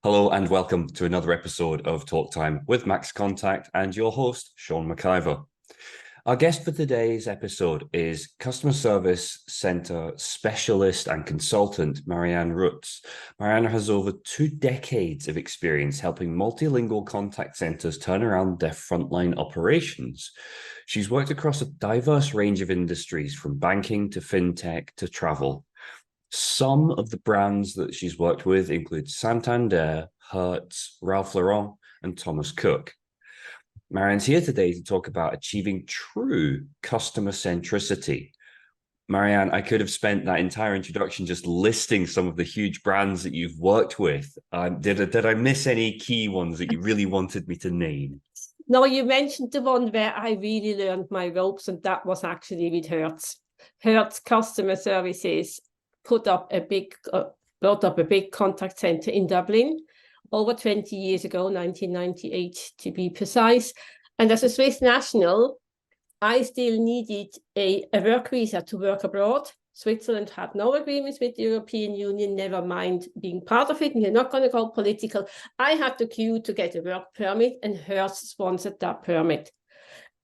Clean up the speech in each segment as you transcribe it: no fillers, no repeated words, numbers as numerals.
Hello and welcome to another episode of Talk Time with Max Contact and your host, Sean McIver. Our guest for today's episode is Customer Service Center Specialist and Consultant Marianne Rutz. Marianne has over 2 decades of experience helping multilingual contact centers turn around their frontline operations. She's worked across a diverse range of industries from banking to fintech to travel. Some of the brands that she's worked with include Santander, Hertz, Ralph Lauren, and Thomas Cook. Marianne's here today to talk about achieving true customer centricity. Marianne, I could have spent that entire introduction just listing some of the huge brands that you've worked with. Did I miss any key ones that you really wanted me to name? No, you mentioned the one where I really learned my ropes, and that was actually with Hertz. Hertz Customer Services brought up a big contact center in Dublin over 20 years ago, 1998 to be precise. And as a Swiss national, I still needed a work visa to work abroad. Switzerland had no agreements with the European Union, never mind being part of it, and you're not going to go political. I had to queue to get a work permit, and Hertz sponsored that permit.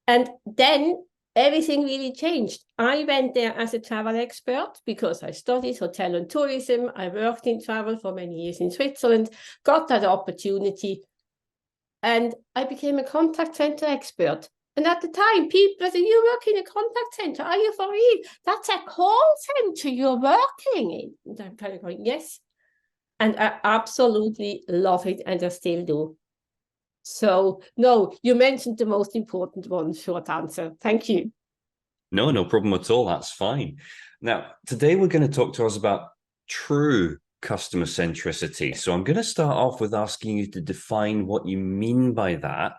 And then everything really changed. I went there as a travel expert because I studied hotel and tourism. I worked in travel for many years in Switzerland, got that opportunity, and I became a contact center expert. And at the time, people said, "You work in a contact center? Are you for real? That's a call center you're working in." And I'm kind of going, yes. And I absolutely love it, and I still do. So, no, you mentioned the most important one, short answer. Thank you. No problem at all. That's fine. Now, today we're going to talk to us about true customer centricity. So I'm going to start off with asking you to define what you mean by that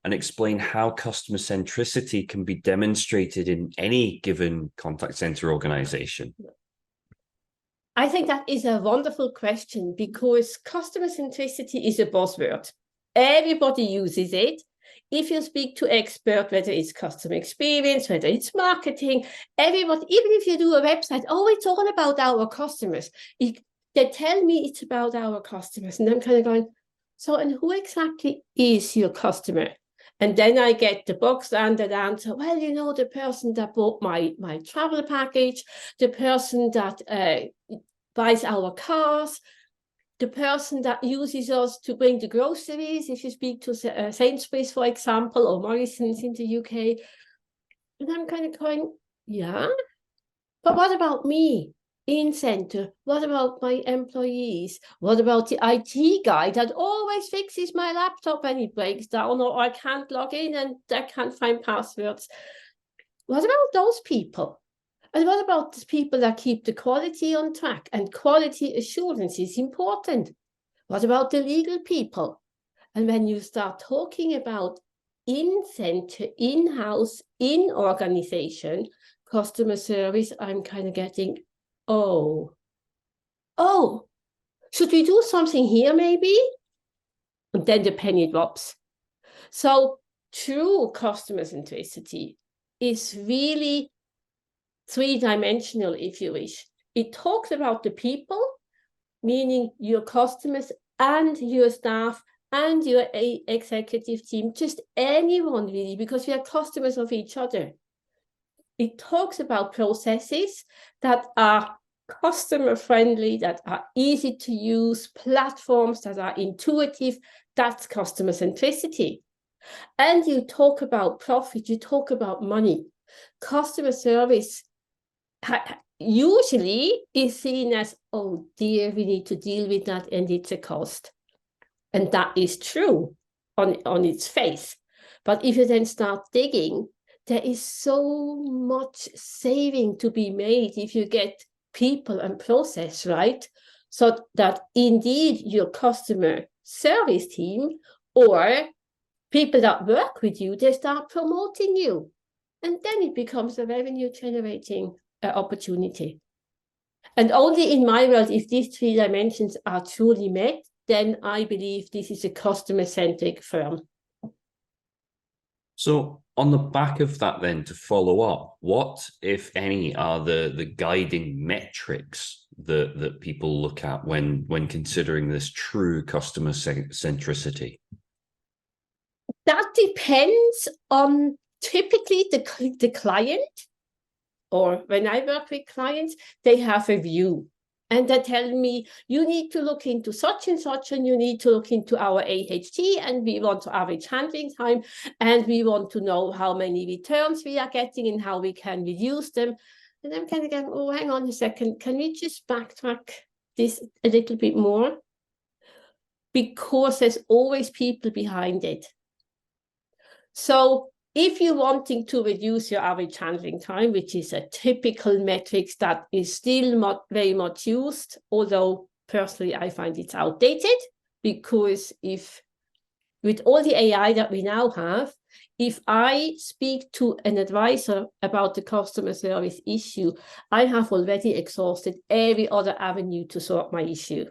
and explain how customer centricity can be demonstrated in any given contact center organization. I think that is a wonderful question because customer centricity is a buzzword. Everybody uses it. If you speak to expert, whether it's customer experience, whether it's marketing, everybody, even if you do a website, oh, it's all about our customers. They tell me it's about our customers. And I'm kind of going, so, and who exactly is your customer? And then I get the bog standard answer, well, you know, the person that bought my travel package, the person that buys our cars, the person that uses us to bring the groceries, if you speak to Sainsbury's, for example, or Morrison's in the UK. And I'm kind of going, yeah, but what about me in center? What about my employees? What about the IT guy that always fixes my laptop when it breaks down, or I can't log in and I can't find passwords? What about those people? And what about the people that keep the quality on track? And quality assurance is important. What about the legal people? And when you start talking about in-center, in-house, in-organization, customer service, I'm kind of getting, oh, should we do something here maybe? And then the penny drops. So true customer centricity is really three-dimensional, if you wish. It talks about the people, meaning your customers and your staff and your executive team, just anyone really, because we are customers of each other. It talks about processes that are customer-friendly, that are easy to use, platforms that are intuitive. That's customer centricity. And you talk about profit, you talk about money. Customer service usually is seen as, oh dear, we need to deal with that and it's a cost. And that is true on its face. But if you then start digging, there is so much saving to be made if you get people and process right, so that indeed your customer service team or people that work with you, they start promoting you. And then it becomes a revenue generating opportunity. And only in my world, if these 3 dimensions are truly met, then I believe this is a customer-centric firm. So on the back of that then, to follow up, what, if any, are the guiding metrics that people look at when considering this true customer centricity? That depends on typically the client, or when I work with clients, they have a view. And they tell me, you need to look into such and such, and you need to look into our AHT, and we want average handling time, and we want to know how many returns we are getting and how we can reduce them. And I'm kind of going, oh, hang on a second, can we just backtrack this a little bit more? Because there's always people behind it. So if you're wanting to reduce your average handling time, which is a typical metric that is still not very much used, although personally I find it's outdated, because if with all the AI that we now have, if I speak to an advisor about the customer service issue, I have already exhausted every other avenue to sort my issue.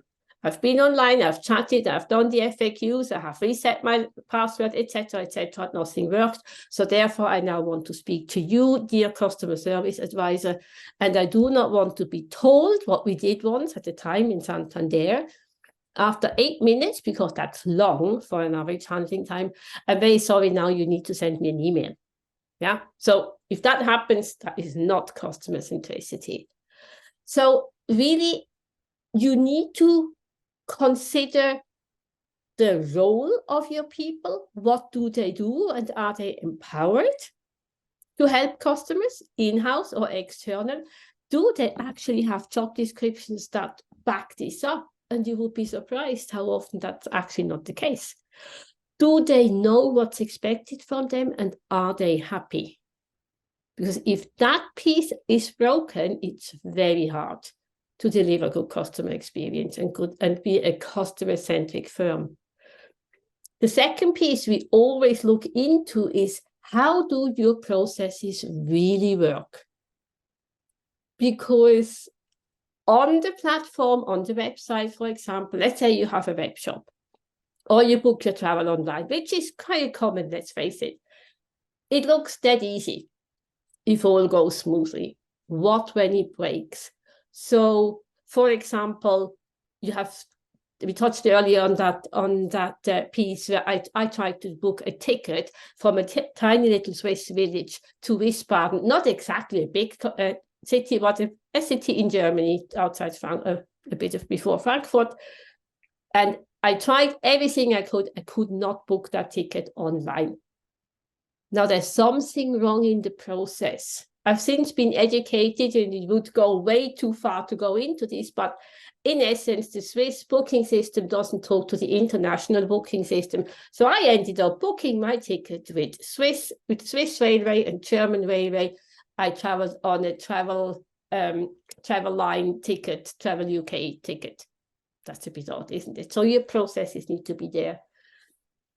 I've been online, I've chatted, I've done the FAQs, I have reset my password, etc., nothing worked. So therefore, I now want to speak to you, dear customer service advisor, and I do not want to be told what we did once at a time in Santander. After 8 minutes, because that's long for an average handling time, I'm very sorry, now you need to send me an email. Yeah, so if that happens, that is not customer centricity. So really, you need to consider the role of your people. What do they do, and are they empowered to help customers, in-house or external? Do they actually have job descriptions that back this up? And you will be surprised how often that's actually not the case. Do they know what's expected from them, and are they happy? Because if that piece is broken, it's very hard to deliver good customer experience and be a customer-centric firm. The second piece we always look into is, how do your processes really work? Because on the platform, on the website, for example, let's say you have a web shop, or you book your travel online, which is quite common, let's face it. It looks dead easy if all goes smoothly. What when it breaks? So, for example, we touched earlier on that piece where I tried to book a ticket from a tiny little Swiss village to Wiesbaden, not exactly a big city, but a city in Germany outside Frankfurt, a bit before Frankfurt. And I tried everything I could not book that ticket online. Now, there's something wrong in the process. I've since been educated, and it would go way too far to go into this, but in essence, the Swiss booking system doesn't talk to the international booking system. So I ended up booking my ticket with Swiss Railway and German Railway. I traveled on a travel line ticket, Travel UK ticket. That's a bit odd, isn't it? So your processes need to be there.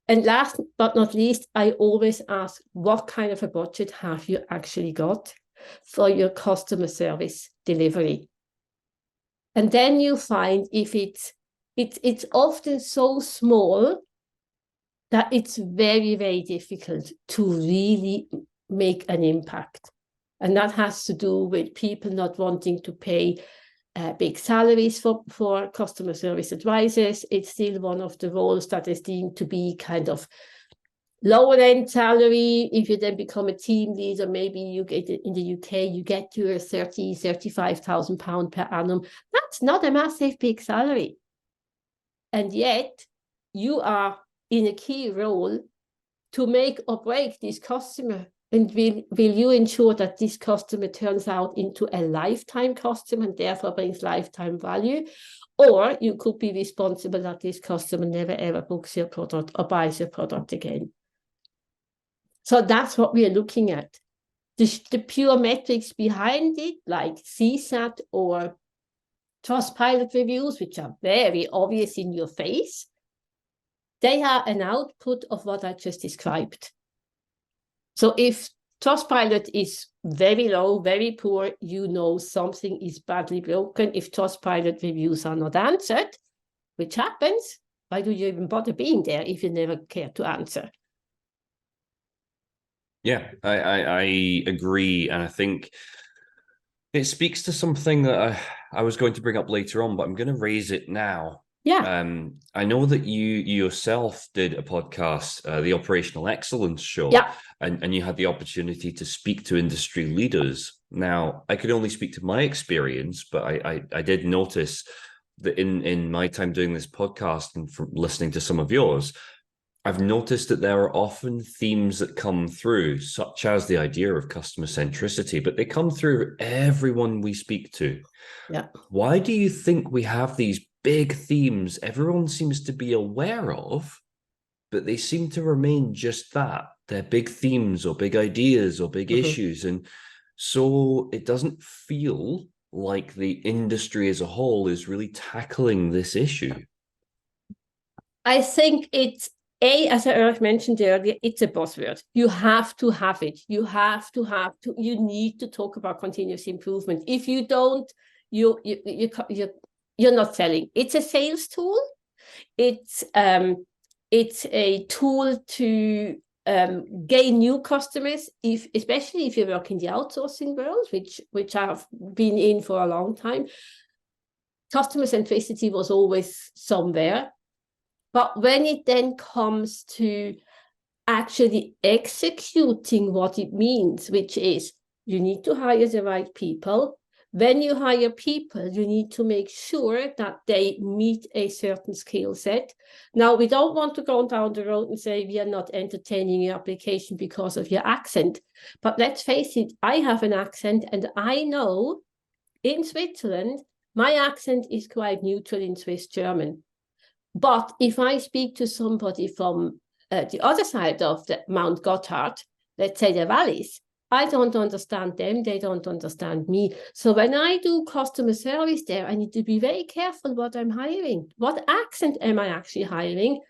And last but not least, I always ask, what kind of a budget have you actually got for your customer service delivery? And then you find if it's often so small that it's very, very difficult to really make an impact. And that has to do with people not wanting to pay big salaries for customer service advisors. It's still one of the roles that is deemed to be kind of lower end salary. If you then become a team leader, maybe you get in the UK, you get your 35,000 pounds per annum. That's not a massive big salary. And yet you are in a key role to make or break this customer. And will you ensure that this customer turns out into a lifetime customer and therefore brings lifetime value? Or you could be responsible that this customer never ever books your product or buys your product again. So that's what we are looking at. The pure metrics behind it, like CSAT or Trustpilot reviews, which are very obvious in your face, they are an output of what I just described. So if Trustpilot is very low, very poor, you know something is badly broken. If Trustpilot reviews are not answered, which happens, why do you even bother being there if you never care to answer? Yeah, I agree. And I think It speaks to something that I was going to bring up later on, but I'm going to raise it now. Yeah. I know that you yourself did a podcast, the Operational Excellence Show, Yeah. and you had the opportunity to speak to industry leaders. Now, I could only speak to my experience, but I did notice that in my time doing this podcast and from listening to some of yours, I've noticed that there are often themes that come through, such as the idea of customer centricity, but they come through everyone we speak to. Yeah. Why do you think we have these big themes everyone seems to be aware of, but they seem to remain just that? They're big themes or big ideas or big issues. And so it doesn't feel like the industry as a whole is really tackling this issue. I think it's as I mentioned earlier, it's a buzzword. You have to have it. You need to talk about continuous improvement. If you don't, you're not selling. It's a sales tool. It's a tool to gain new customers, especially if you work in the outsourcing world, which I've been in for a long time. Customer centricity was always somewhere. But when it then comes to actually executing what it means, which is you need to hire the right people. When you hire people, you need to make sure that they meet a certain skill set. Now, we don't want to go down the road and say we are not entertaining your application because of your accent. But let's face it, I have an accent, and I know in Switzerland, my accent is quite neutral in Swiss German. But if I speak to somebody from the other side of the Mount Gotthard, let's say the valleys, I don't understand them, they don't understand me. So when I do customer service there, I need to be very careful what I'm hiring. What accent am I actually hiring?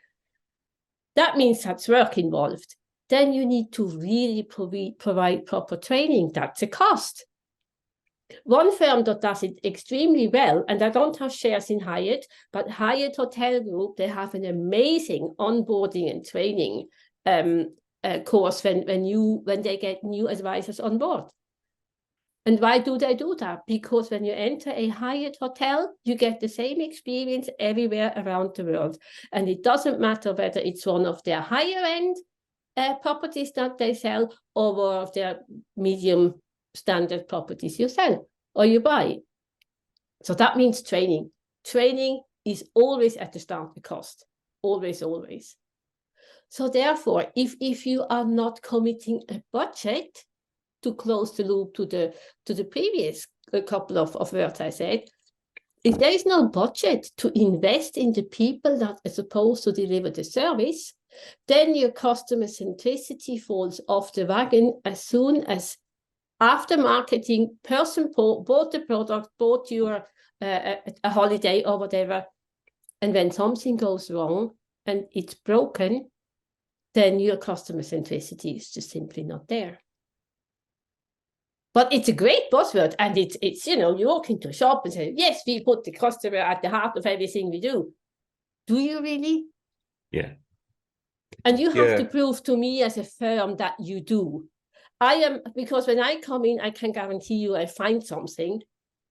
That means that's work involved. Then you need to really provide proper training. That's a cost. One firm that does it extremely well, and I don't have shares in Hyatt, but Hyatt Hotel Group, they have an amazing onboarding and training course when they get new advisors on board. And why do they do that? Because when you enter a Hyatt hotel, you get the same experience everywhere around the world. And it doesn't matter whether it's one of their higher end properties that they sell or one of their medium standard properties you sell or you buy. So that means training. Training is always at the start the cost. Always, always. So therefore, if you are not committing a budget to close the loop to the previous couple of words I said, if there is no budget to invest in the people that are supposed to deliver the service, then your customer centricity falls off the wagon as soon as after marketing person bought the product, bought your a holiday or whatever, and when something goes wrong and it's broken, then your customer centricity is just simply not there. But it's a great buzzword, and it's you walk into a shop and say, yes, we put the customer at the heart of everything we do. Do you really? Yeah. And you have to prove to me as a firm that you do. Because when I come in, I can guarantee you I find something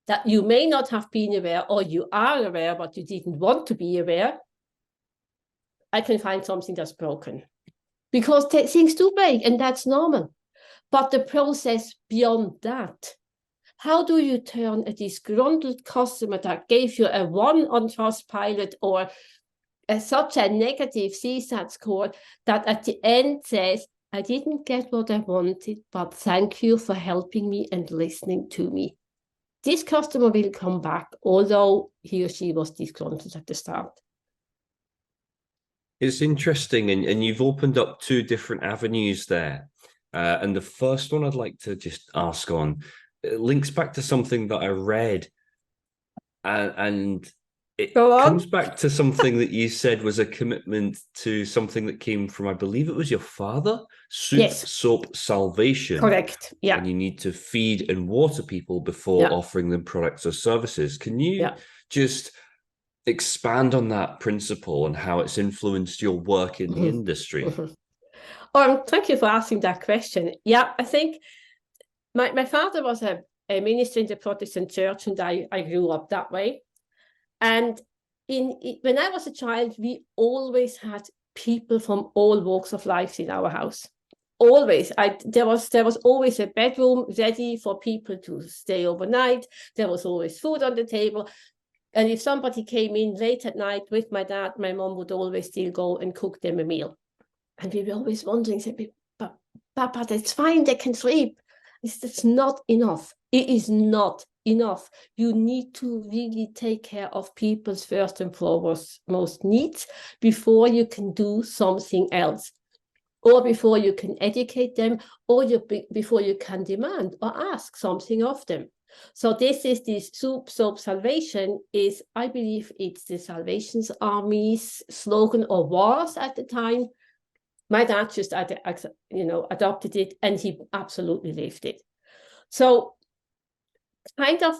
that you may not have been aware, or you are aware, but you didn't want to be aware. I can find something that's broken. Because things do break, and that's normal. But the process beyond that, how do you turn a disgruntled customer that gave you a 1 on Trustpilot or such a negative CSAT score that at the end says, I didn't get what I wanted, but thank you for helping me and listening to me. This customer will come back, although he or she was disgruntled at the start. It's interesting, and you've opened up two different avenues there. And the first one I'd like to just ask on, it links back to something that I read, and it comes back to something that you said was a commitment to something that came from, I believe it was your father, soup, soap, salvation. Correct, yeah. And you need to feed and water people before offering them products or services. Can you just expand on that principle and how it's influenced your work in the industry? Thank you for asking that question. Yeah, I think my father was a a minister in the Protestant church, and I grew up that way. And when I was a child, we always had people from all walks of life in our house. Always. There was always a bedroom ready for people to stay overnight. There was always food on the table. And if somebody came in late at night with my dad, my mom would always still go and cook them a meal. And we were always wondering, but Papa, that's fine, they can sleep. It's not enough. It is not enough. You need to really take care of people's first and foremost needs before you can do something else, or before you can educate them, or before you can demand or ask something of them. So this soup, soap, salvation is, I believe it's the Salvation Army's slogan, or was at the time. My dad just adopted it, and he absolutely lived it. So kind of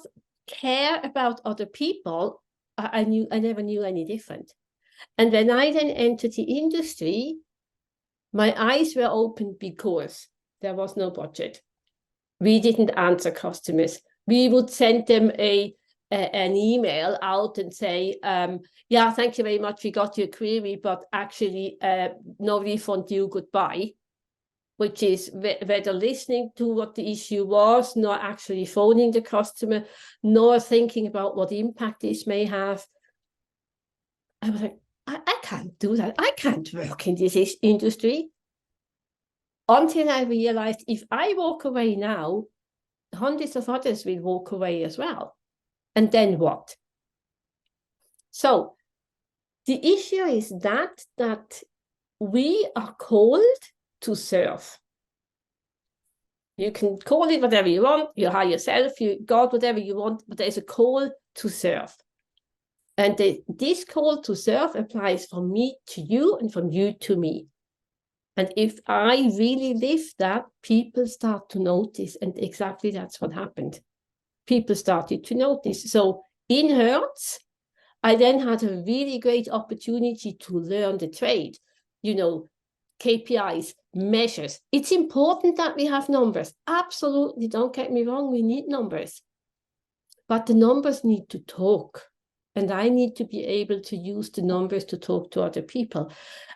care about other people, I never knew any different. And when I then entered the industry, my eyes were opened because there was no budget. We didn't answer customers. We would send them an email out and say, yeah, thank you very much, we got your query, but actually no refund due, goodbye, which is whether listening to what the issue was, not actually phoning the customer, nor thinking about what impact this may have. I was like, I can't do that. I can't work in this industry. Until I realized, if I walk away now, hundreds of others will walk away as well. And then what? So the issue is that we are called to serve. You can call it whatever you want, you hire yourself, you God, whatever you want, but there's a call to serve. And this call to serve applies from me to you and from you to me. And if I really live that, people start to notice, and exactly that's what happened. People started to notice. So in Rutz, I then had a really great opportunity to learn the trade, KPIs, measures. It's important that we have numbers. Absolutely, don't get me wrong, we need numbers. But the numbers need to talk. And I need to be able to use the numbers to talk to other people.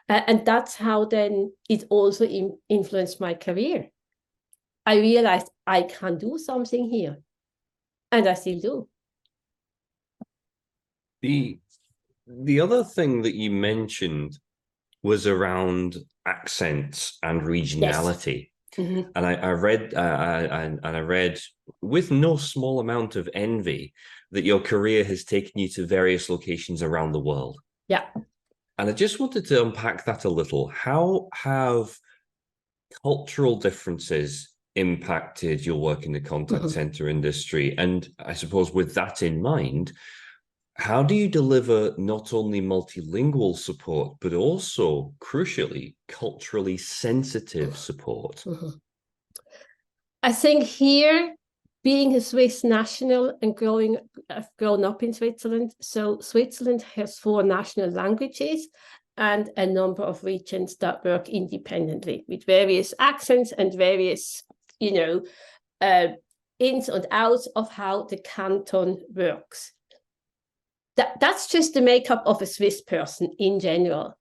And that's how then it also influenced my career. I realized I can do something here. And I still do. The other thing that you mentioned was around accents and regionality. Yes. Mm-hmm. And I read with no small amount of envy that your career has taken you to various locations around the world. Yeah. And I just wanted to unpack that a little. How have cultural differences impacted your work in the contact center industry? And I suppose with that in mind, how do you deliver not only multilingual support, but also, crucially, culturally sensitive support? I think here, being a Swiss national and grown up in Switzerland, so Switzerland has 4 national languages and a number of regions that work independently with various accents and various, ins and outs of how the canton works. That's just the makeup of a Swiss person in general.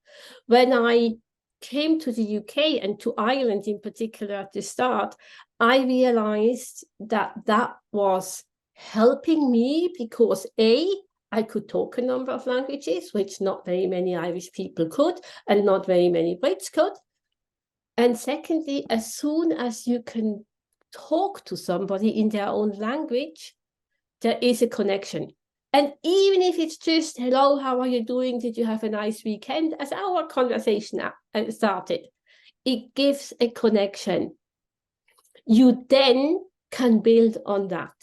When I came to the UK and to Ireland in particular at the start, I realized that was helping me because I could talk a number of languages, which not very many Irish people could, and not very many Brits could. And secondly, as soon as you can talk to somebody in their own language, there is a connection. And even if it's just, hello, how are you doing? Did you have a nice weekend? As our conversation started, it gives a connection. You then can build on that.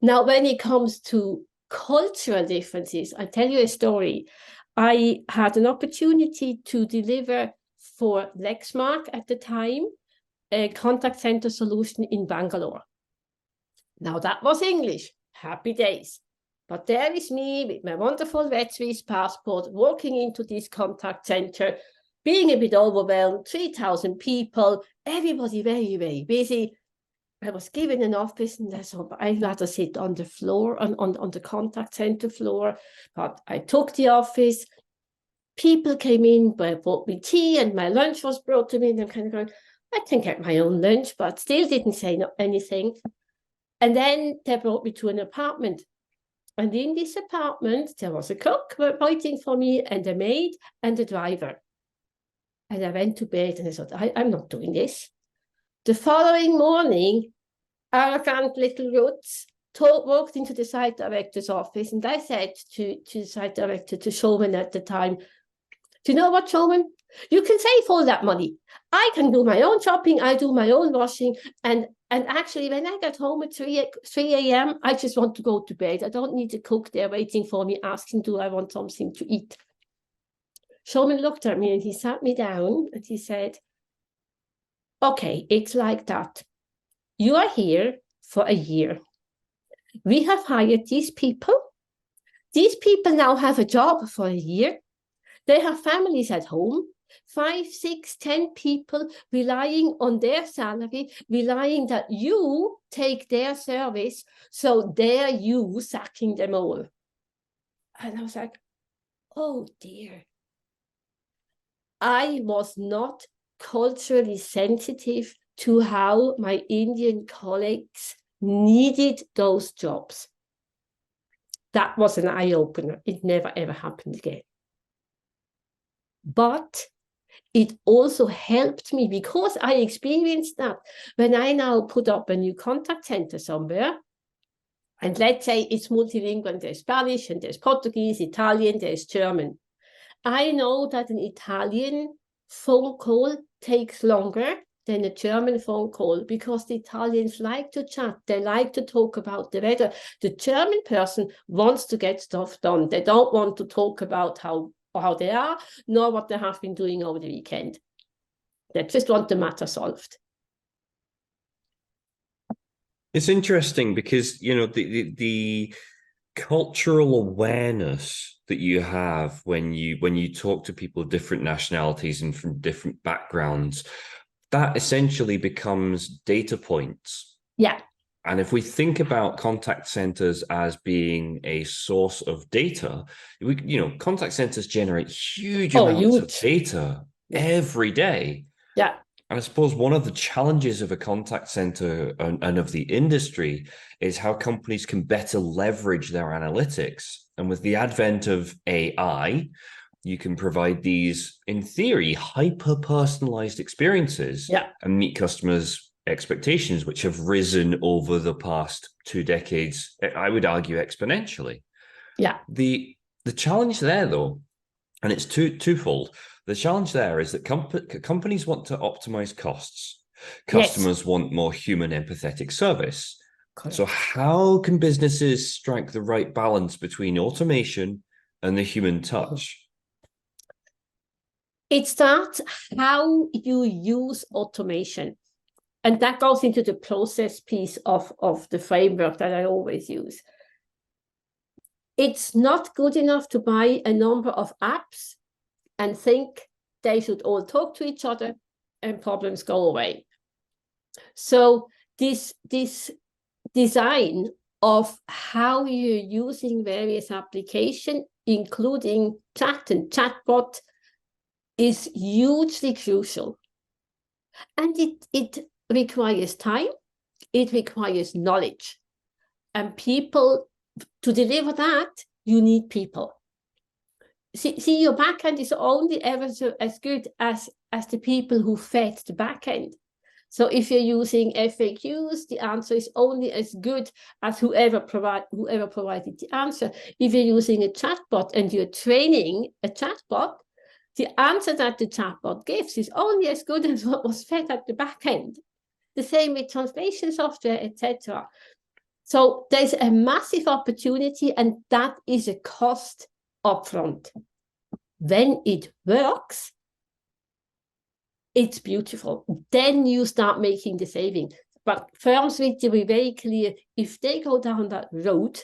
Now, when it comes to cultural differences, I tell you a story. I had an opportunity to deliver for Lexmark at the time, a contact center solution in Bangalore. Now, that was English. Happy days. But there is me with my wonderful red Swiss passport walking into this contact center, being a bit overwhelmed, 3,000 people, everybody very, very busy. I was given an office, and I thought I'd rather sit on the floor, on the contact center floor. But I took the office. People came in, bought me tea, and my lunch was brought to me. And I'm kind of going, I can get my own lunch, but still didn't say anything. And then they brought me to an apartment. And in this apartment, there was a cook waiting for me, and a maid, and a driver. And I went to bed, and I thought, I'm not doing this. The following morning, arrogant little Rutz walked into the site director's office, and I said to the site director, to Showman at the time, do you know what, Showman? You can save all that money. I can do my own shopping, I do my own washing, and actually, when I get home at 3 a.m., I just want to go to bed. I don't need a cook there waiting for me, asking, do I want something to eat? Showman looked at me, and he sat me down, and he said, okay, it's like that. You are here for a year. We have hired these people. These people now have a job for a year. They have families at home, 5, 6, 10 people relying on their salary, relying that you take their service, so they're you sacking them all. And I was like, oh dear. I was not culturally sensitive to how my Indian colleagues needed those jobs. That was an eye-opener. It never, ever happened again. But it also helped me, because I experienced that when I now put up a new contact center somewhere, and let's say it's multilingual, and there's Spanish, and there's Portuguese, Italian, there's German. I know that an Italian phone call takes longer than a German phone call, because the Italians like to chat. They like to talk about the weather. The German person wants to get stuff done. They don't want to talk about how they are, nor what they have been doing over the weekend. They just want the matter solved. It's interesting because, you know, the cultural awareness that you have when you talk to people of different nationalities and from different backgrounds, that essentially becomes data points. Yeah. And if we think about contact centers as being a source of data, contact centers generate huge amounts of data every day. Yeah. And I suppose one of the challenges of a contact center and of the industry is how companies can better leverage their analytics. And with the advent of AI, you can provide these, in theory, hyper-personalized experiences and meet customers' expectations, which have risen over the past 2 decades, I would argue exponentially. Yeah. The challenge there, though, and it's twofold. The challenge there is that companies want to optimize costs. Customers want more human, empathetic service. Correct. So how can businesses strike the right balance between automation and the human touch? It's that how you use automation. And that goes into the process piece of the framework that I always use. It's not good enough to buy a number of apps and think they should all talk to each other and problems go away. So this design of how you're using various applications, including chat and chatbot, is hugely crucial. And it requires time, it requires knowledge. And people, to deliver that, you need people. See, your backend is only ever as good as the people who fed the backend. So if you're using FAQs, the answer is only as good as whoever provided the answer. If you're using a chatbot and you're training a chatbot, the answer that the chatbot gives is only as good as what was fed at the backend. The same with translation software, etc. So there's a massive opportunity, and that is a cost upfront. When it works, it's beautiful. Then you start making the saving. But firms need to be very clear, if they go down that road,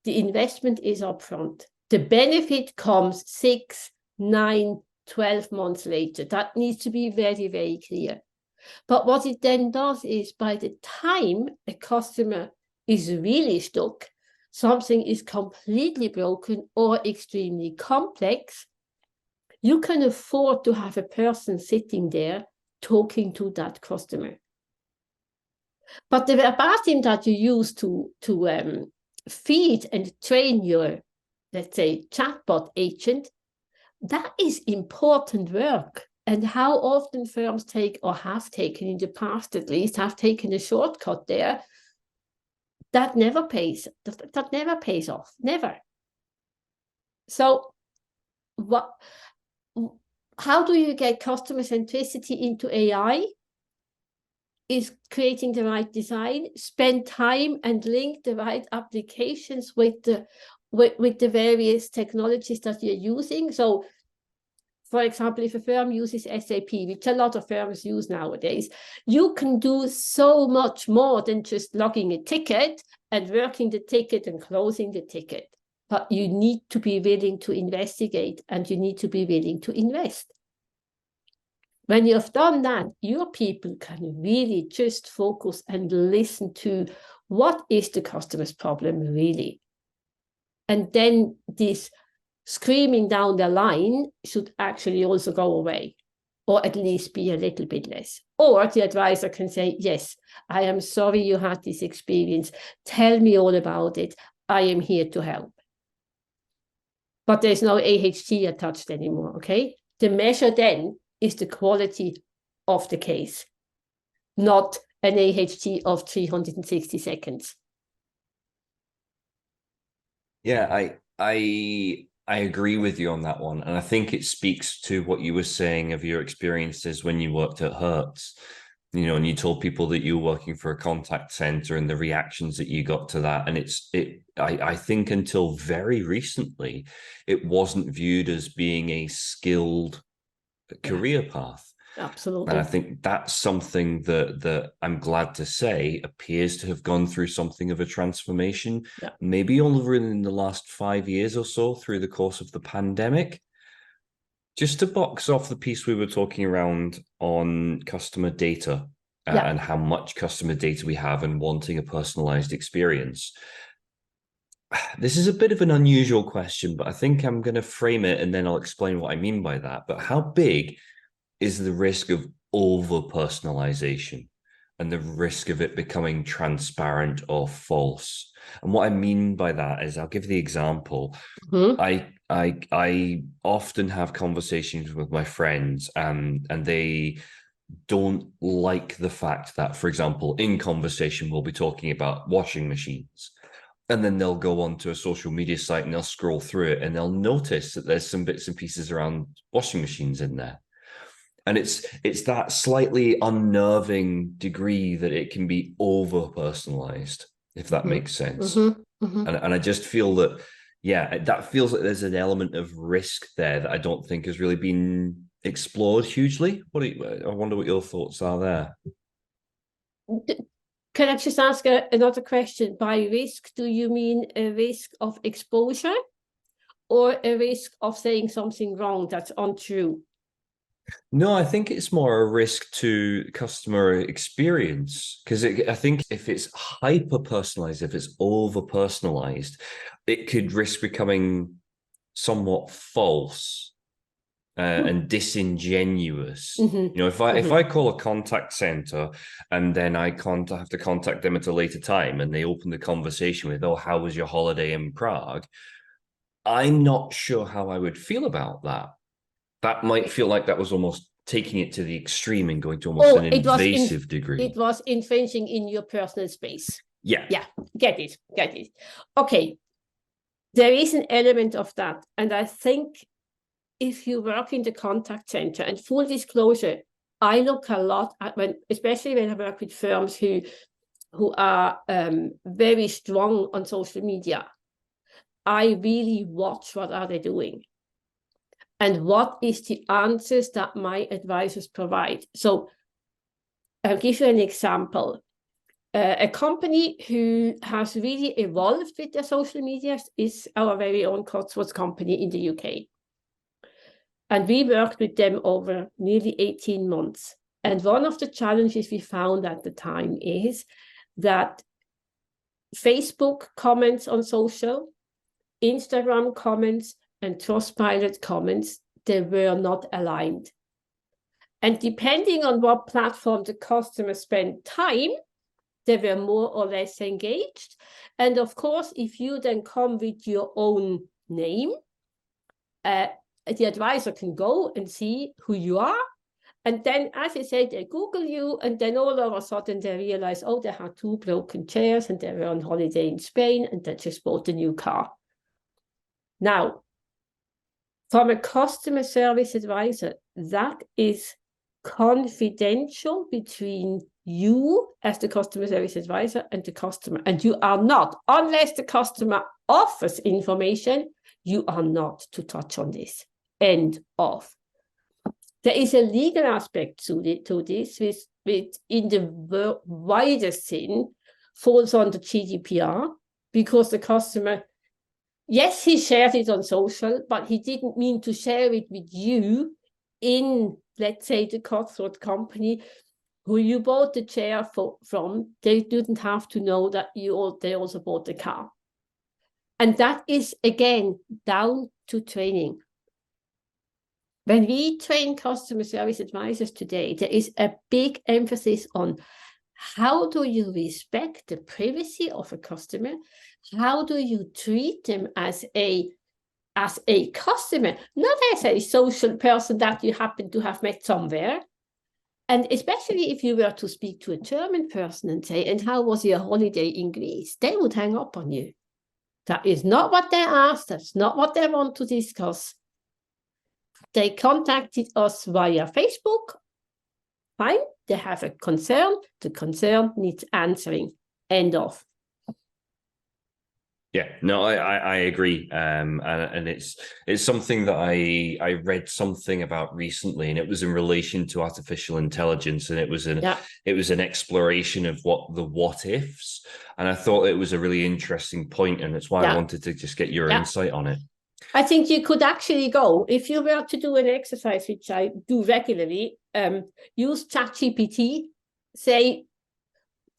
the investment is upfront. The benefit comes 6, 9, 12 months later. That needs to be very, very clear. But what it then does is by the time a customer is really stuck, something is completely broken or extremely complex, you can afford to have a person sitting there talking to that customer. But the verbatim that you use to feed and train your, let's say, chatbot agent, that is important work. And how often firms take, or have taken in the past at least, have taken a shortcut there, that never pays. That never pays off. Never. So how do you get customer centricity into AI? Is creating the right design, spend time and link the right applications with the various technologies that you're using. So, for example, if a firm uses SAP, which a lot of firms use nowadays, you can do so much more than just logging a ticket and working the ticket and closing the ticket. But you need to be willing to investigate, and you need to be willing to invest. When you've done that, your people can really just focus and listen to what is the customer's problem really. And then this screaming down the line should actually also go away, or at least be a little bit less. Or the advisor can say, yes, I am sorry you had this experience. Tell me all about it. I am here to help. But there's no AHT attached anymore, okay? The measure then is the quality of the case, not an AHT of 360 seconds. Yeah, I agree with you on that one. And I think it speaks to what you were saying of your experiences when you worked at Hertz, you know, and you told people that you were working for a contact center and the reactions that you got to that. And I think until very recently, it wasn't viewed as being a skilled career path. Absolutely. And I think that's something that I'm glad to say appears to have gone through something of a transformation, maybe over in the last 5 years or so through the course of the pandemic. Just to box off the piece we were talking around on customer data and how much customer data we have and wanting a personalized experience. This is a bit of an unusual question, but I think I'm going to frame it and then I'll explain what I mean by that. But how big is the risk of over-personalization and the risk of it becoming transparent or false? And what I mean by that is, I'll give the example. I often have conversations with my friends and they don't like the fact that, for example, in conversation, we'll be talking about washing machines. And then they'll go onto a social media site and they'll scroll through it and they'll notice that there's some bits and pieces around washing machines in there. And it's that slightly unnerving degree that it can be over-personalized, if that makes sense. And I just feel that, that feels like there's an element of risk there that I don't think has really been explored hugely. I wonder what your thoughts are there. Can I just ask another question? By risk, do you mean a risk of exposure or a risk of saying something wrong that's untrue? No, I think it's more a risk to customer experience, because I think if it's hyper-personalized, if it's over-personalized, it could risk becoming somewhat false and disingenuous. You know, if I call a contact center and then I have to contact them at a later time and they open the conversation with, "Oh, how was your holiday in Prague?" I'm not sure how I would feel about that. That might feel like that was almost taking it to the extreme and going to almost an invasive degree. It was infringing in your personal space. Yeah. Get it. Okay. There is an element of that. And I think if you work in the contact center, and full disclosure, I look a lot at especially when I work with firms who are very strong on social media, I really watch what are they doing and what is the answers that my advisors provide. So I'll give you an example. A company who has really evolved with their social media is our very own Cotswolds company in the UK. And we worked with them over nearly 18 months. And one of the challenges we found at the time is that Facebook comments on social, Instagram comments, and Trustpilot comments, they were not aligned. And depending on what platform the customer spent time, they were more or less engaged. And of course, if you then come with your own name, the advisor can go and see who you are. And then, as I said, they Google you, and then all of a sudden they realize, oh, they had 2 broken chairs and they were on holiday in Spain and they just bought a new car. Now, from a customer service advisor, that is confidential between you as the customer service advisor and the customer. And you are not, unless the customer offers information, you are not to touch on this. End of. There is a legal aspect to this, which in the widest sense falls under GDPR, because the customer, yes, he shared it on social, but he didn't mean to share it with you in, let's say, the cutthroat company who you bought the chair from. They didn't have to know that they also bought the car. And that is, again, down to training. When we train customer service advisors today, there is a big emphasis on how do you respect the privacy of a customer? How do you treat them as a customer, not as a social person that you happen to have met somewhere? And especially if you were to speak to a German person and say, and how was your holiday in Greece? They would hang up on you. That is not what they asked. That's not what they want to discuss. They contacted us via Facebook. Fine, they have a concern. The concern needs answering. End of. Yeah, no, I agree, and it's something that I read something about recently, and it was in relation to artificial intelligence, and it was an exploration of what ifs, and I thought it was a really interesting point, and that's why I wanted to just get your insight on it. I think you could actually go, if you were to do an exercise, which I do regularly, use ChatGPT, say,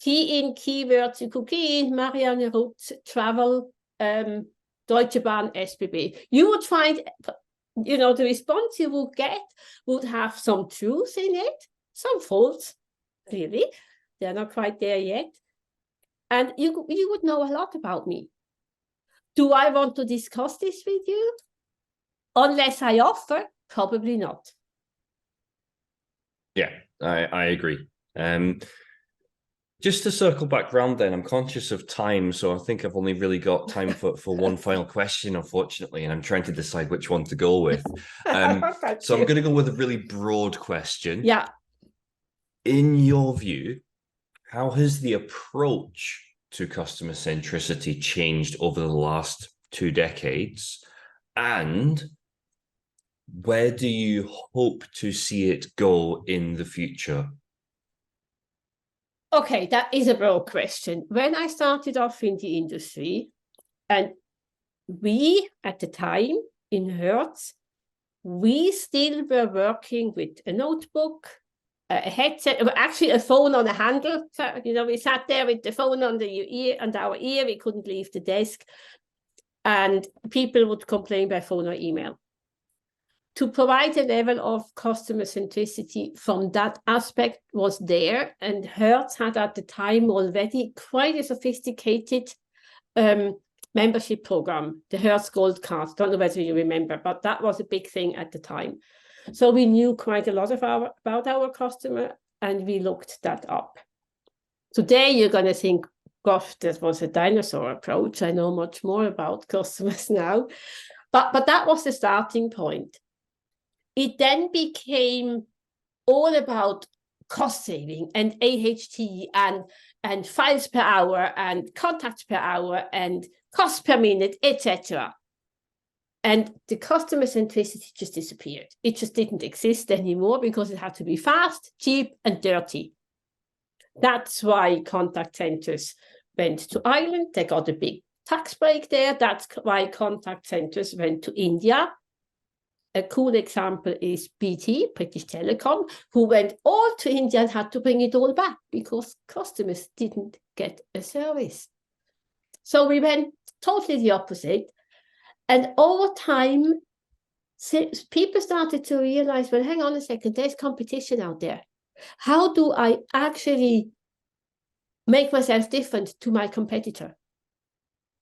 key in keywords, you could key in Marianne Rutz, travel, Deutsche Bahn, SBB. You would find, the response you would get would have some truth in it, some false, really. They're not quite there yet. And you would know a lot about me. Do I want to discuss this with you? Unless I offer, probably not. Yeah, I agree. Just to circle back round then, I'm conscious of time, so I think I've only really got time for one final question, unfortunately, and I'm trying to decide which one to go with. So I'm going to go with a really broad question. Yeah. In your view, how has the approach to customer centricity changed over the last 2 decades? And where do you hope to see it go in the future? Okay, that is a broad question. When I started off in the industry, and we, at the time, in Rutz, we still were working with a notebook, a headset, actually a phone on a handle. So, we sat there with the phone under our ear. We couldn't leave the desk. And people would complain by phone or email. To provide a level of customer centricity from that aspect was there. And Hertz had at the time already quite a sophisticated membership program, the Hertz Gold Card. Don't know whether you remember, but that was a big thing at the time. So we knew quite a lot about our customer, and we looked that up. Today, you're going to think, gosh, this was a dinosaur approach. I know much more about customers now. But that was the starting point. It then became all about cost saving and AHT and files per hour and contacts per hour and cost per minute, etc. And the customer centricity just disappeared. It just didn't exist anymore because it had to be fast, cheap, and dirty. That's why contact centers went to Ireland. They got a big tax break there. That's why contact centers went to India. A cool example is BT, British Telecom, who went all to India and had to bring it all back because customers didn't get a service. So we went totally the opposite. And over time, people started to realize, well, hang on a second, there's competition out there. How do I actually make myself different to my competitor?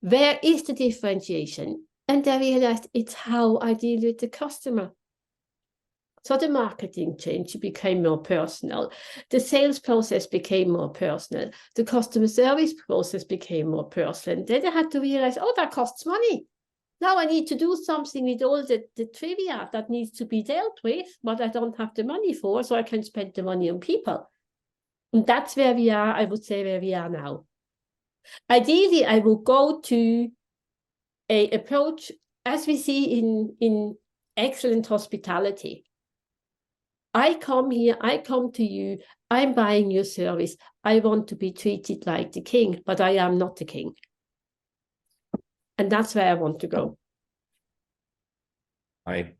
Where is the differentiation? And they realized it's how I deal with the customer. So the marketing changed, it became more personal. The sales process became more personal. The customer service process became more personal. And then I had to realize, oh, that costs money. Now I need to do something with all the trivia that needs to be dealt with, but I don't have the money for, so I can spend the money on people. And that's where we are, I would say, where we are now. Ideally, I will go to an approach, as we see in excellent hospitality. I come here, I come to you, I'm buying your service. I want to be treated like the king, but I am not the king. And that's where I want to go. I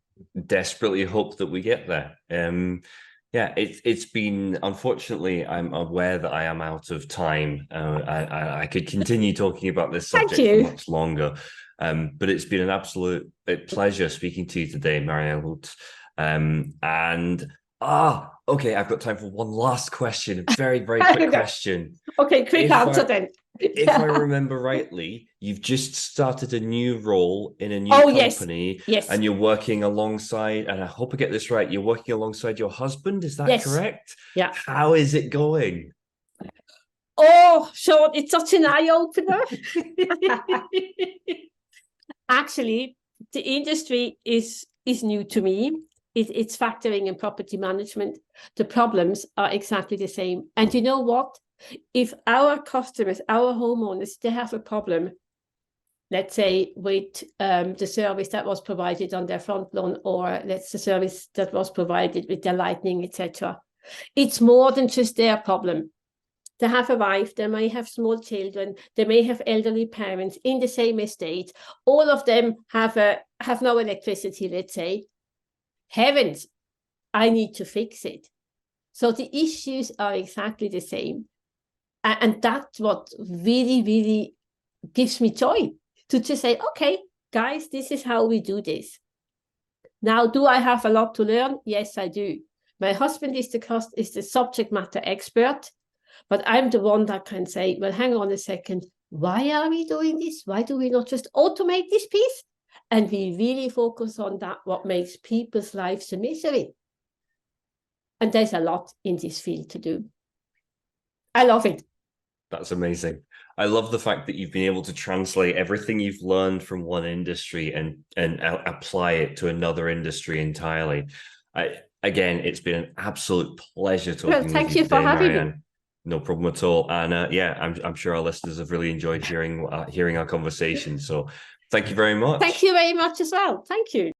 desperately hope that we get there. Yeah, it's been, unfortunately, I'm aware that I am out of time. I could continue talking about this subject for much longer, but it's been an absolute pleasure speaking to you today, Marianne Rutz. Okay, I've got time for one last question. Very, very quick question. Okay, quick answer then. If I remember rightly, you've just started a new role in a new company, yes. And you're working alongside, and I hope I get this right, you're working alongside your husband, is that correct? Yeah. How is it going? Oh, Sean, it's such an eye-opener. Actually, the industry is new to me. It's factoring in property management. The problems are exactly the same. And you know what? If our customers, our homeowners, they have a problem, let's say with the service that was provided on their front lawn, or let's the service that was provided with their lighting, etc. It's more than just their problem. They have a wife, they may have small children, they may have elderly parents in the same estate. All of them have no electricity, let's say. Heavens, I need to fix it. So the issues are exactly the same. And that's what really, really gives me joy, to just say, okay, guys, this is how we do this. Now, do I have a lot to learn? Yes, I do. My husband is the subject matter expert, but I'm the one that can say, well, hang on a second, why are we doing this? Why do we not just automate this piece? And we really focus on that, what makes people's lives a misery. And there's a lot in this field to do. I love it. That's amazing. I love the fact that you've been able to translate everything you've learned from one industry and apply it to another industry entirely. Again, it's been an absolute pleasure talking with you. Thank you for having me. No problem at all. And yeah, I'm sure our listeners have really enjoyed hearing our conversation. So thank you very much. Thank you very much as well. Thank you.